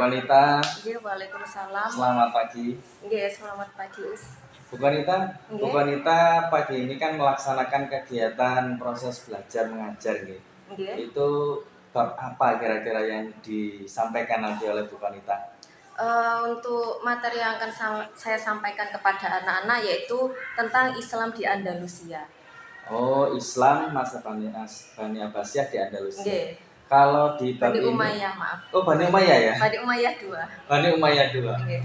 Konita. Nggih, waalaikumsalam. Selamat pagi. Nggih, selamat pagi, Us. Bu Konita, Bu Nggih. Konita pagi ini kan melaksanakan kegiatan proses belajar mengajar nggih. Nggih. Itu bab apa kira-kira yang disampaikan nanti oleh Bu Konita? Untuk materi yang akan saya sampaikan kepada anak-anak yaitu tentang Islam di Andalusia. Oh, Islam masa Bani Abbasiyah di Andalusia. Nggih. Kalau di bab Bani ini, Umayyah, maaf. oh Bani Umayyah ya? Bani Umayyah 2. Bani Umayyah 2. Nggih.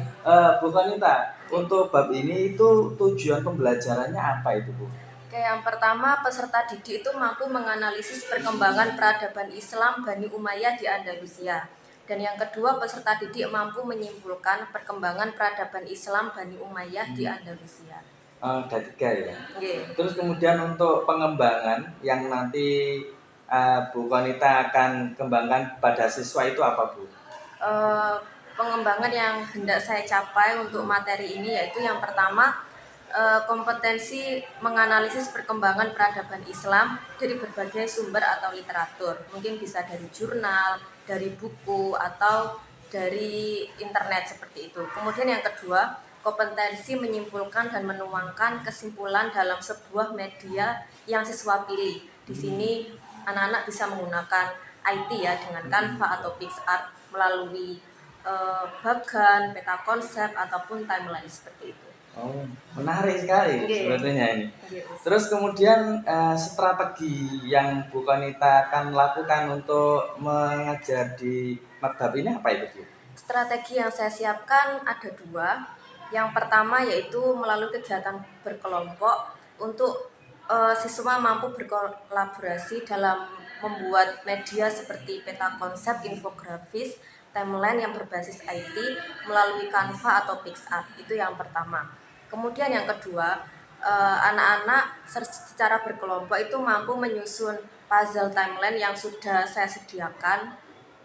Bu Konita, untuk bab ini itu tujuan pembelajarannya apa itu, Bu? Oke, yang pertama peserta didik itu mampu menganalisis perkembangan peradaban Islam Bani Umayyah di Andalusia. Dan yang kedua, peserta didik mampu menyimpulkan perkembangan peradaban Islam Bani Umayyah di Andalusia. Ada 3 ya. Nggih. Terus kemudian untuk pengembangan yang nanti Bu Konita akan kembangkan pada siswa itu apa, Bu? Pengembangan yang hendak saya capai untuk materi ini yaitu yang pertama, kompetensi menganalisis perkembangan peradaban Islam dari berbagai sumber atau literatur. Mungkin bisa dari jurnal, dari buku, atau dari internet seperti itu. Kemudian yang kedua, kompetensi menyimpulkan dan menuangkan kesimpulan dalam sebuah media yang siswa pilih. Di sini anak-anak bisa menggunakan IT ya dengan Canva atau PixArt melalui bagan, peta konsep ataupun timeline seperti itu. Oh, menarik sekali sebetulnya ini. Yes. Terus kemudian strategi yang Bu Konita akan lakukan untuk mengajar di maktab ini apa itu, Bu? Strategi yang saya siapkan ada 2. Yang pertama yaitu melalui kegiatan berkelompok untuk siswa mampu berkolaborasi dalam membuat media seperti peta konsep, infografis, timeline yang berbasis IT melalui Canva atau PixArt. Itu yang pertama. Kemudian yang kedua, anak-anak secara berkelompok itu mampu menyusun puzzle timeline yang sudah saya sediakan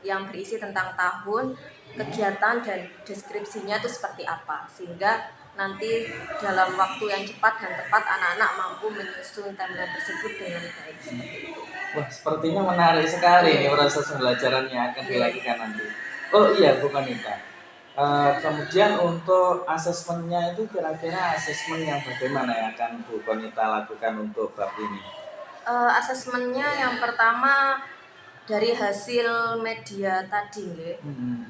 yang berisi tentang tahun, kegiatan, dan deskripsinya itu seperti apa, sehingga nanti dalam waktu yang cepat dan tepat anak-anak mampu menyusun timeline tersebut dengan baik seperti itu. Wah, sepertinya menarik sekali ini proses pembelajaran yang akan dilakukan nanti. Oh iya, Bu Konita. Kemudian untuk asesmennya itu kira-kira asesmen yang bagaimana yang akan Bu Konita lakukan untuk bab ini? Asesmennya yang pertama dari hasil media tadi,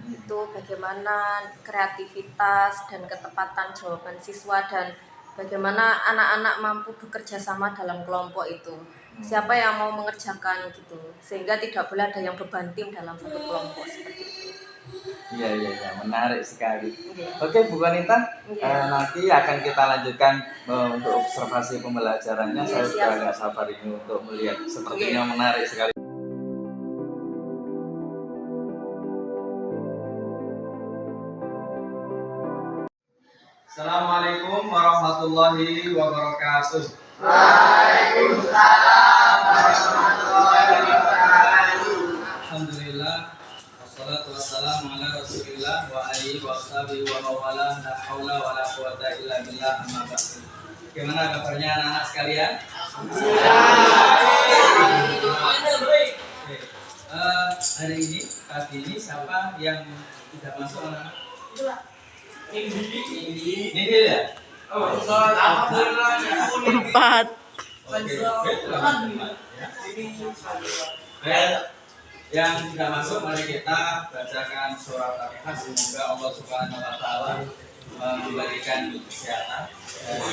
itu bagaimana kreativitas dan ketepatan jawaban siswa dan bagaimana anak-anak mampu bekerja sama dalam kelompok itu. Siapa yang mau mengerjakan gitu, sehingga tidak boleh ada yang beban tim dalam satu kelompok seperti itu. Iya, menarik sekali. Oke, Bu Konita, nanti akan kita lanjutkan untuk observasi pembelajarannya. Saya sudah agak sabar ini untuk melihat, sepertinya menarik sekali. Assalamualaikum warahmatullahi wabarakatuh. Waalaikumsalam warahmatullahi wabarakatuh. Alhamdulillah, wassalatu wassalamu ala rasulillah wa alihi wa sahbihi wa mawala, la haula wa la quwata illa billah, amma ba'du. Gimana kabarnya anak-anak sekalian? Hari ini, pagi ini siapa yang tidak masuk anak-anak? Ini ya? Alhamdulillah. 4. Yang tidak masuk, mari kita bacakan surat Al-Fatihah. Semoga Allah Subhanahu wa Ta'ala memberikan kesehatan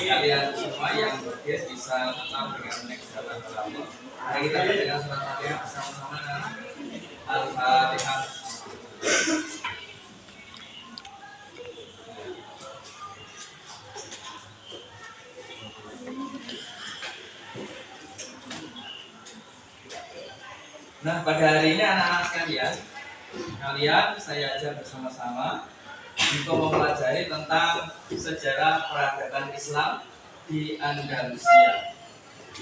kalian semua yang berdiet bisa tetap dengan kesehatan Allah. Mari kita bacakan surat Al-Fatihah bersama-sama. Al-Fatihah. Nah, pada hari ini anak-anak sekalian, saya ajak bersama-sama untuk mempelajari tentang sejarah peradaban Islam di Andalusia.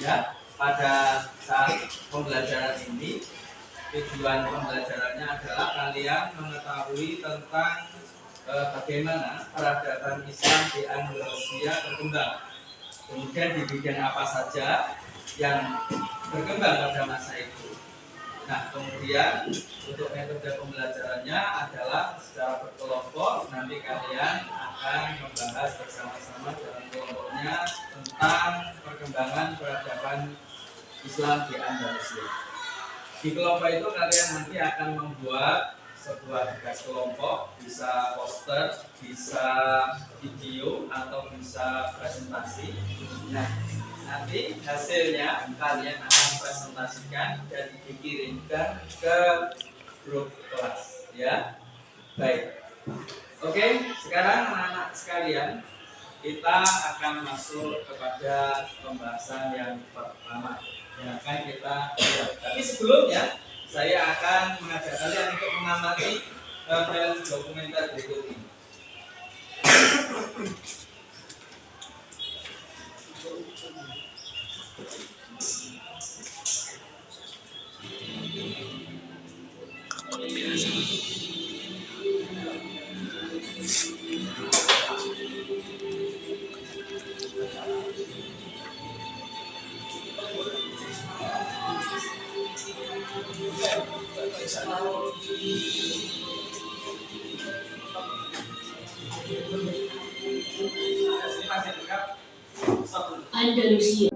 Ya, pada saat pembelajaran ini, tujuan pembelajarannya adalah kalian mengetahui tentang bagaimana peradaban Islam di Andalusia berkembang. Kemudian di bidang apa saja yang berkembang pada masa itu. Nah, kemudian untuk metode pembelajarannya adalah secara berkelompok. Nanti kalian akan membahas bersama-sama dalam kelompoknya tentang perkembangan peradaban Islam di Andalusia. Di kelompok itu kalian nanti akan membuat sebuah tugas kelompok, bisa poster, bisa video, atau bisa presentasi. Nah, nanti hasilnya kalian akan presentasikan dan dikirimkan ke grup kelas, ya. Baik. Oke, sekarang anak-anak sekalian, kita akan masuk kepada pembahasan yang pertama yang akan kita lihat. Tapi sebelumnya saya akan mengajak kalian untuk mengamati film dokumenter berikut ini. Andalusia.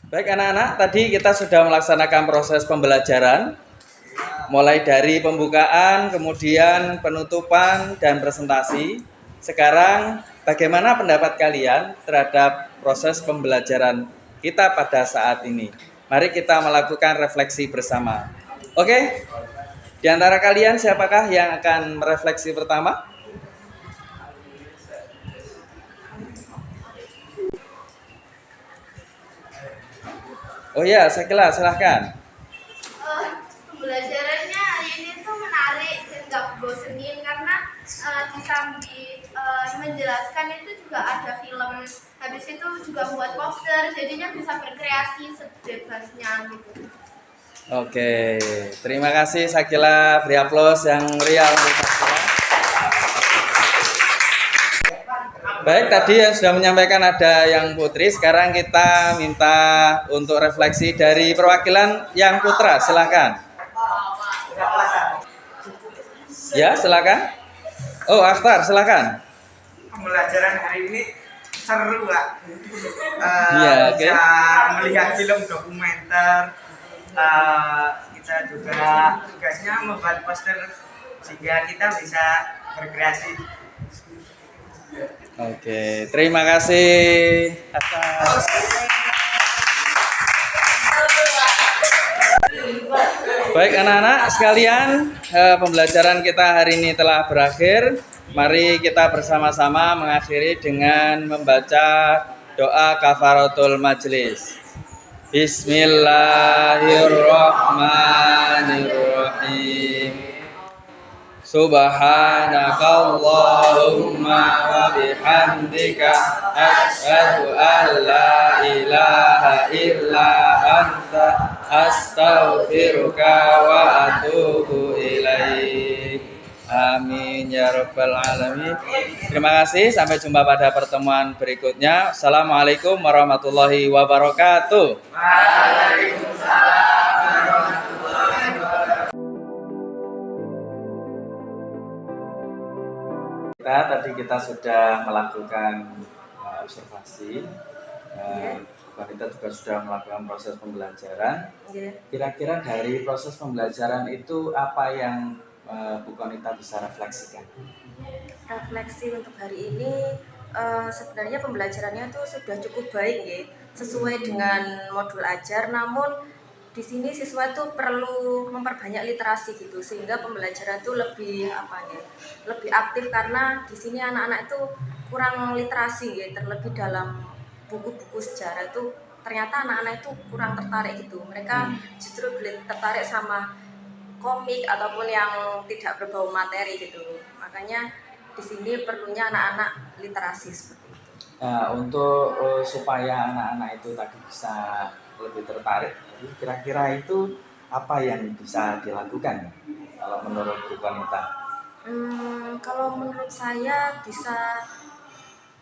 Baik anak-anak, tadi kita sudah melaksanakan proses pembelajaran mulai dari pembukaan, kemudian penutupan dan presentasi. Sekarang bagaimana pendapat kalian terhadap proses pembelajaran kita pada saat ini? Mari kita melakukan refleksi bersama. Oke? Di antara kalian siapakah yang akan merefleksi pertama? Oh ya, Sakila, silahkan. Pembelajarannya hari ini tuh menarik dan gak bosenin karena di samping menjelaskan itu juga ada film, habis itu juga buat poster, jadinya bisa berkreasi sebebasnya gitu. Oke, terima kasih Sakila, beri aplaus yang meriah untuk Sakila. Baik, tadi yang sudah menyampaikan ada yang Putri, sekarang kita minta untuk refleksi dari perwakilan yang Putra, silakan. Ya, silakan. Oh, Akhtar, silakan. Pembelajaran hari ini seru, Pak. Iya, oke. Bisa melihat film dokumenter. Kita juga tugasnya membuat poster sehingga kita bisa berkreasi. Oke, terima kasih atas. Baik anak-anak sekalian, pembelajaran kita hari ini telah berakhir. Mari kita bersama-sama mengakhiri dengan membaca doa kafaratul majlis. Bismillahirrahmanirrahim. Subhanakallahumma wa bihamdika asyhadu an la ilaha illa anta astaghfiruka wa atubu ilaik. Amin ya rabbal alamin. Terima kasih, sampai jumpa pada pertemuan berikutnya. Assalamualaikum warahmatullahi wabarakatuh. Tadi kita sudah melakukan observasi, kita juga sudah melakukan proses pembelajaran. Kira-kira dari proses pembelajaran itu apa yang Bu Konita bisa refleksikan? Refleksi untuk hari ini sebenarnya pembelajarannya itu sudah cukup baik ya, sesuai dengan modul ajar. Namun di sini siswa itu perlu memperbanyak literasi gitu, sehingga pembelajaran itu lebih apa ya, lebih aktif, karena di sini anak-anak itu kurang literasi ya, terlebih dalam buku-buku sejarah itu ternyata anak-anak itu kurang tertarik gitu. Mereka justru lebih tertarik sama komik ataupun yang tidak berbau materi gitu. Makanya di sini perlunya anak-anak literasi seperti itu. Nah, untuk supaya anak-anak itu tadi bisa lebih tertarik, jadi kira-kira itu apa yang bisa dilakukan kalau menurut Bu Konita? Kalau menurut saya bisa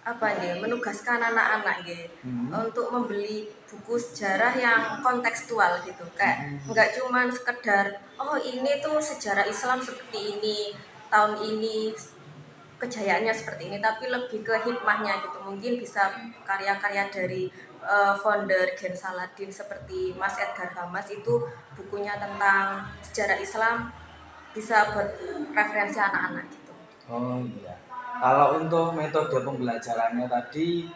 apa nih, menugaskan anak-anak gitu untuk membeli buku sejarah yang kontekstual gitu, kayak nggak cuman sekedar oh ini tuh sejarah Islam seperti ini, tahun ini kejayaannya seperti ini, tapi lebih ke hikmahnya gitu. Mungkin bisa karya-karya dari founder Gen Saladin seperti Mas Edgar Hamas, itu bukunya tentang sejarah Islam bisa buat referensi anak-anak gitu. Oh iya. Kalau untuk metode pembelajarannya tadi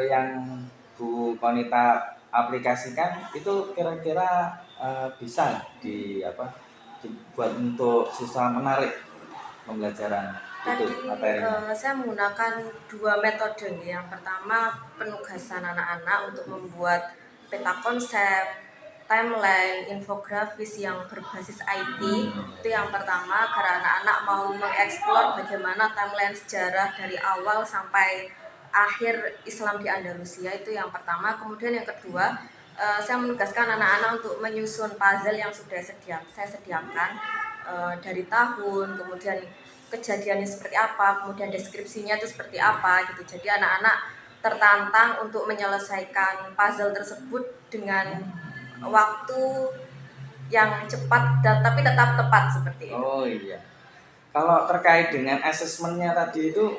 yang Bu Konita aplikasikan itu kira-kira bisa dibuat untuk siswa menarik pembelajaran itu Tadi materinya. saya menggunakan dua metode nih. Yang pertama penugasan anak-anak untuk membuat peta konsep, timeline, infografis yang berbasis IT. Itu yang pertama, karena anak-anak mau mengeksplor bagaimana timeline sejarah dari awal sampai akhir Islam di Andalusia. Itu yang pertama. Kemudian yang kedua, saya menugaskan anak-anak untuk menyusun puzzle yang sudah saya sediakan dari tahun, kemudian kejadiannya seperti apa, kemudian deskripsinya itu seperti apa gitu. Jadi anak-anak tertantang untuk menyelesaikan puzzle tersebut dengan waktu yang cepat dan tapi tetap tepat seperti itu. Oh iya. Kalau terkait dengan asesmennya tadi itu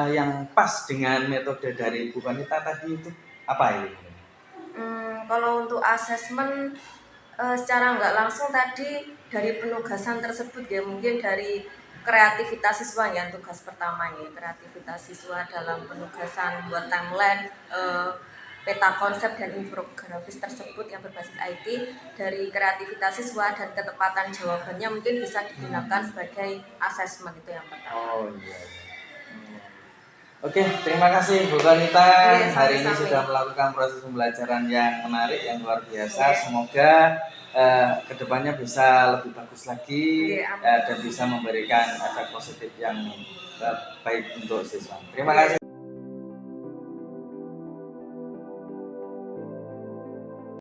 yang pas dengan metode dari Bu Konita tadi itu apa ini? Kalau untuk asesmen secara nggak langsung tadi dari penugasan tersebut ya, mungkin dari kreativitas siswa ya, tugas pertamanya kreativitas siswa dalam penugasan buat timeline, peta konsep dan infografis tersebut yang berbasis IT. Dari kreativitas siswa dan ketepatan jawabannya mungkin bisa digunakan sebagai asesmen, itu yang pertama. Oh iya. Oke, terima kasih Bu Konita. Iya, Hari ini sama-sama. sudah melakukan proses pembelajaran yang menarik, yang luar biasa. Semoga kedepannya bisa lebih bagus lagi Iya, amin. dan bisa memberikan efek positif yang baik untuk siswa. Terima kasih.